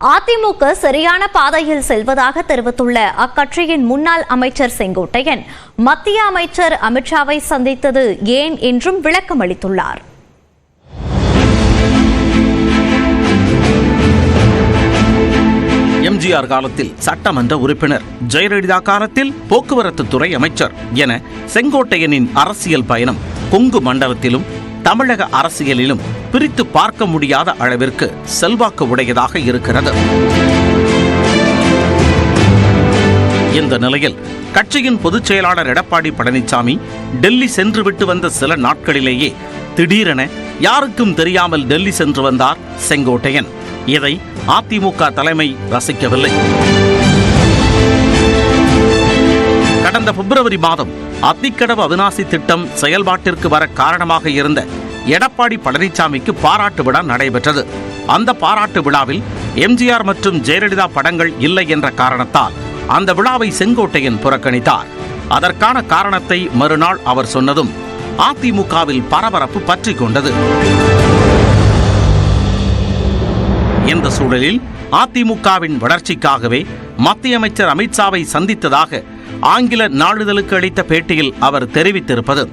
அதிமுக சரியான பாதையில் செல்வதாக தெரிவித்துள்ள அக்கட்சியின் முன்னாள் அமைச்சர் செங்கோட்டையன் மத்திய அமைச்சர் அமித்ஷாவை சந்தித்தது ஏன் என்றும் விளக்கம் அளித்துள்ளார். எம்ஜிஆர் காலத்தில் சட்டமன்ற உறுப்பினர், ஜெயலலிதா காலத்தில் போக்குவரத்து துறை அமைச்சர் என செங்கோட்டையனின் அரசியல் பயணம் கொங்கு மண்டலத்திலும் தமிழக அரசியலிலும் பிரித்து பார்க்க முடியாத அளவிற்கு செல்வாக்கு உடையதாக இருக்கிறது. இந்த நிலையில் கட்சியின் பொதுச் செயலாளர் எடப்பாடி பழனிசாமி டெல்லி சென்றுவிட்டு வந்த சில நாட்களிலேயே திடீரென யாருக்கும் தெரியாமல் டெல்லி சென்று வந்தார் செங்கோட்டையன். இதை அதிமுக தலைமை ரசிக்கவில்லை. கடந்த பிப்ரவரி மாதம் அத்திக்கடவு அவிநாசி திட்டம் செயல்பாட்டிற்கு வர காரணமாக இருந்த எடப்பாடி பழனிசாமிக்கு பாராட்டு விழா நடைபெற்றது. அந்த பாராட்டு விழாவில் எம்ஜிஆர் மற்றும் ஜெயலலிதா படங்கள் இல்லை என்ற காரணத்தால் அந்த விழாவை செங்கோட்டையன் புறக்கணித்தார். அதற்கான காரணத்தை மறுநாள் அவர் சொன்னதும் அதிமுகவில் பரபரப்பு பற்றிக் கொண்டது. இந்த சூழலில் அதிமுகவின் வளர்ச்சிக்காகவே மத்திய அமைச்சர் அமித்ஷாவை சந்தித்ததாக ஆங்கில நாளிதழுக்கு அளித்த பேட்டியில் அவர் தெரிவித்திருப்பது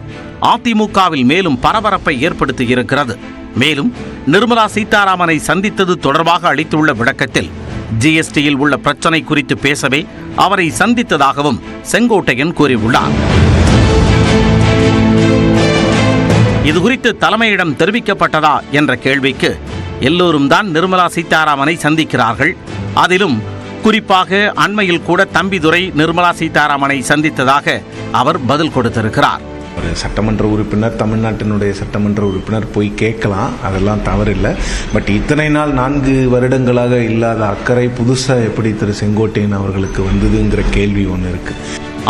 அதிமுகவில் மேலும் பரபரப்பை ஏற்படுத்தியிருக்கிறது. மேலும் நிர்மலா சீதாராமனை சந்தித்தது தொடர்பாக அளித்துள்ள விளக்கத்தில் ஜிஎஸ்டியில் உள்ள பிரச்சனை குறித்து பேசவே அவரை சந்தித்ததாகவும் செங்கோட்டையன் கூறியுள்ளார். இதுகுறித்து தலைமையிடம் தெரிவிக்கப்பட்டதா என்ற கேள்விக்கு எல்லோரும் தான் நிர்மலா சீதாராமனை சந்திக்கிறார்கள், அதிலும் குறிப்பாக அண்மையில் கூட தம்பிதுரை நிர்மலா சீதாராமனை சந்தித்ததாக அவர் பதில் கொடுத்திருக்கிறார். ஒரு சட்டமன்ற உறுப்பினர், தமிழ்நாட்டினுடைய சட்டமன்ற உறுப்பினர் போய் கேட்கலாம், அதெல்லாம் தவறில்லை. பட் இத்தனை நாள் 4 வருடங்களாக இல்லாத அக்கறை புதுசாக எப்படி திரு செங்கோட்டையன் அவர்களுக்கு வந்ததுங்கிற கேள்வி ஒன்று இருக்கு.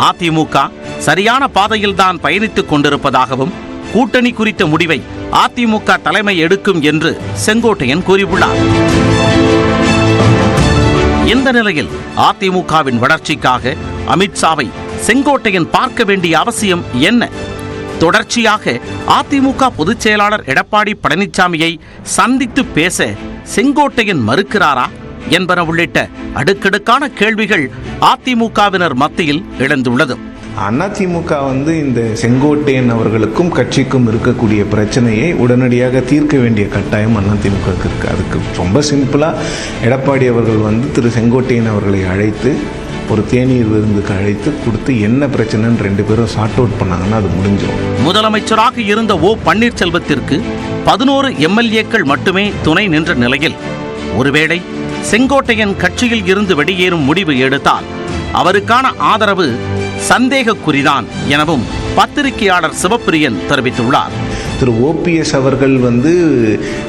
அதிமுக சரியான பாதையில் தான் பயணித்துக் கொண்டிருப்பதாகவும் கூட்டணி குறித்த முடிவை அதிமுக தலைமை எடுக்கும் என்று செங்கோட்டையன் கூறியுள்ளார். இந்த நிலையில் அதிமுகவின் வளர்ச்சிக்காக அமித்ஷாவை செங்கோட்டையன் பார்க்க வேண்டிய அவசியம் என்ன? தொடர்ச்சியாக அதிமுக பொதுச் செயலாளர் எடப்பாடி பழனிசாமியை சந்தித்து பேச செங்கோட்டையன் மறுக்கிறாரா என்பன உள்ளிட்ட அடுக்கடுக்கான கேள்விகள் அதிமுகவினர் மத்தியில் எழுந்துள்ளது. அதிமுக இந்த செங்கோட்டையன் அவர்களுக்கும் கட்சிக்கும் இருக்கக்கூடிய பிரச்சனையை உடனடியாக தீர்க்க வேண்டிய கட்டாயம் அதிமுக இருக்கு. அதுக்கு ரொம்ப சிம்பிளா எடப்பாடி அவர்கள் திரு செங்கோட்டையன் அவர்களை அழைத்து ஒரு தேநீர் விருந்துக்கு அழைத்து கொடுத்து என்ன பிரச்சனைன்னு 2 பேரும் சார்ட் அவுட் பண்ணாங்கன்னா அது முடிஞ்சிடும். முதலமைச்சராக இருந்த ஓ பன்னீர்செல்வத்திற்கு 11 எம்எல்ஏக்கள் மட்டுமே துணை நின்ற நிலையில் ஒருவேளை செங்கோட்டையன் கட்சியில் இருந்து வெளியேறும் முடிவு எடுத்தால் அவருக்கான ஆதரவு சந்தேகக்குறிதான் எனவும் பத்திரிகையாளர் சிவப்பிரியன் தெரிவித்துள்ளார். திரு ஓபிஎஸ் அவர்கள்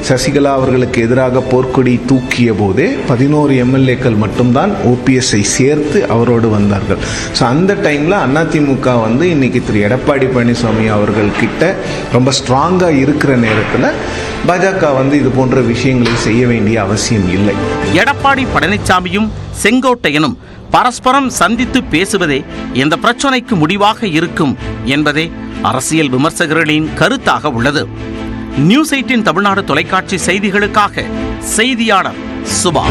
சசிகலா அவர்களுக்கு எதிராக போர்க்கொடி தூக்கிய போதே 11 எம்எல்ஏக்கள் மட்டும்தான் ஓபிஎஸ்ஐ சேர்த்து அவரோடு வந்தார்கள். ஸோ அந்த டைம்ல அதிமுக இன்னைக்கு திரு எடப்பாடி பழனிசாமி அவர்கள் கிட்ட ரொம்ப ஸ்ட்ராங்கா இருக்கிற நேரத்தில் பாஜக இது போன்ற விஷயங்களை செய்ய வேண்டிய அவசியம் இல்லை. எடப்பாடி பழனிசாமியும் செங்கோட்டையனும் பரஸ்பரம் சந்தித்து பேசுவதே இந்த பிரச்சனைக்கு முடிவாக இருக்கும் என்பதே அரசியல் விமர்சகர்களின் கருத்தாக உள்ளது. நியூஸ் 18 தமிழ்நாடு தொலைக்காட்சி செய்திகளுக்காக செய்தியாளர் சுபா.